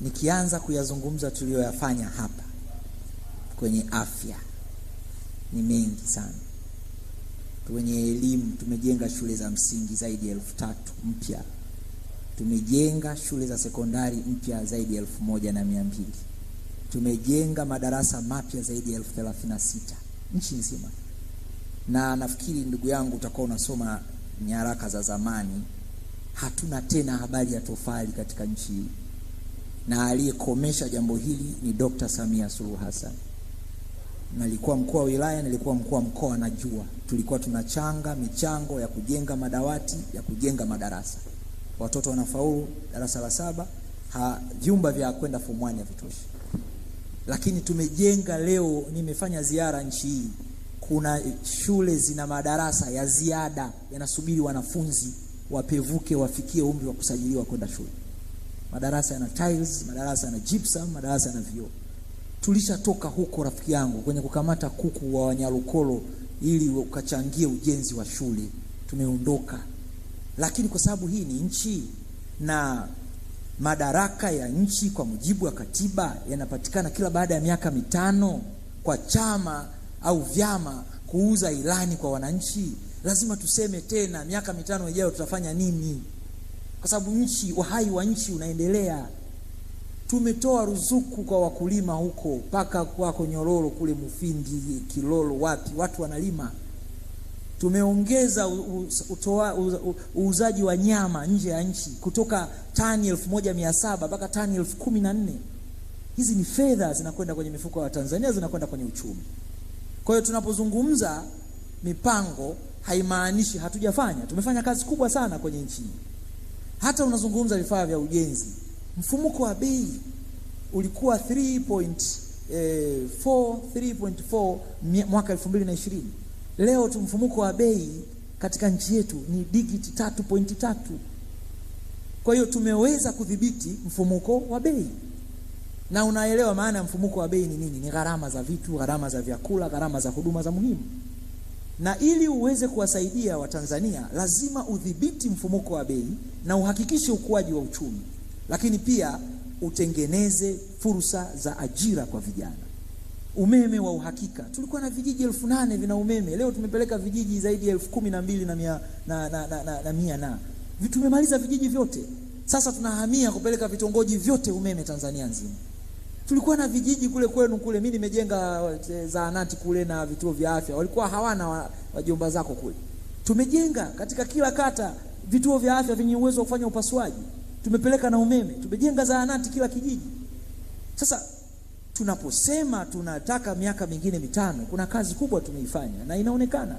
Nikianza kuyazungumza tuliyoyafanya hapa kwenye afya ni mengi sana. Kwenye elimu tumejenga shule za msingi zaidi ya 3,000 mpya. Tumejenga shule za sekondari mpya zaidi ya 1,200. Tumejenga madarasa mapya zaidi ya 36,000 nchi nzima. Na nafikiri ndugu yangu utakuwa unasoma nyaraka za zamani, hatuna tena habari ya tofali katika nchi hii. Na aliyekomesha jambo hili ni Dr. Samia Suluhu Hassan. Nalikuwa mkuu wa wilaya, nilikuwa mkuu wa mkoa, najua tulikuwa tunachanga michango ya kujenga madawati, ya kujenga madarasa. Watoto wanafaulu darasa la 7, vyumba vya kwenda form 1 havitoshi. Lakini tumejenga leo, nimefanya ziara nchi hii, kuna shule zina madarasa ya ziada yanasubiri wanafunzi wapevuke wafikie umri wa kusajiliwa kwenda shule. Madarasa yana tiles, madarasa yana gypsum, madarasa yana vioo. Tulishatoka huko rafiki yangu kwenye kukamata kuku wa Wanyalukolo ili ukachangie ujenzi wa shule. Tumeondoka. Lakini kwa sababu hii ni nchi na madaraka ya nchi kwa mujibu wa katiba yanapatikana kila baada ya miaka 5 kwa chama au vyama kuuza ilani kwa wananchi, lazima tuseme tena miaka 5 ijayo tutafanya nini, kwa sababu nchi, uhai wa nchi unaendelea. Tumetoa ruzuku kwa wakulima huko paka kwa Nyororo kule Mufindi, Kilolo, wapi watu wanalima. Tumeongeza uuzaji wa nyama nje ya nchi kutoka tani 1,700 mpaka tani 14,000. Hizi ni fedha zinakwenda kwenye mifuko ya Tanzania, zinakwenda kwenye uchumi. Kwa hiyo tunapozungumza mipango haimaanishi hatujafanya. Tumefanya kazi kubwa sana kwenye nchi. Hata unazungumza vifaa vya ujenzi, mfumuko wa bei ulikuwa 3.4 mwaka 2020. Leo mfumuko wa bei katika nchi yetu ni digit 3.3. Kwa hiyo tumeweza kudhibiti mfumuko wa bei. Na unaelewa maana ya mfumuko wa bei ni nini? Ni gharama za vitu, gharama za vyakula, gharama za huduma za muhimu. Na ili uweze kuwasaidia Watanzania, lazima udhibiti mfumuko wa bei na uhakikishe ukuaji wa uchumi. Lakini pia utengeneze fursa za ajira kwa vijana. Umeme wa uhakika. Tulikuwa na vijiji 8,000 vina umeme. Leo tumepeleka vijiji zaidi ya 12,100 na tumemaliza vijiji vyote. Sasa tunahamia kupeleka vitongoji vyote umeme Tanzania nzima. Tulikuwa na vijiji kule kwenu kule, mimi nimejenga zahanati kule na vituo vya afya. Walikuwa hawana wajomba zako kule. Tumejenga katika kila kata vituo vya afya vyenye uwezo wa kufanya upasuaji. Tumepeleka na umeme. Tumejenga zahanati kila kijiji. Sasa tunaposema tunataka miaka mingine 5, kuna kazi kubwa tumeifanya na inaonekana.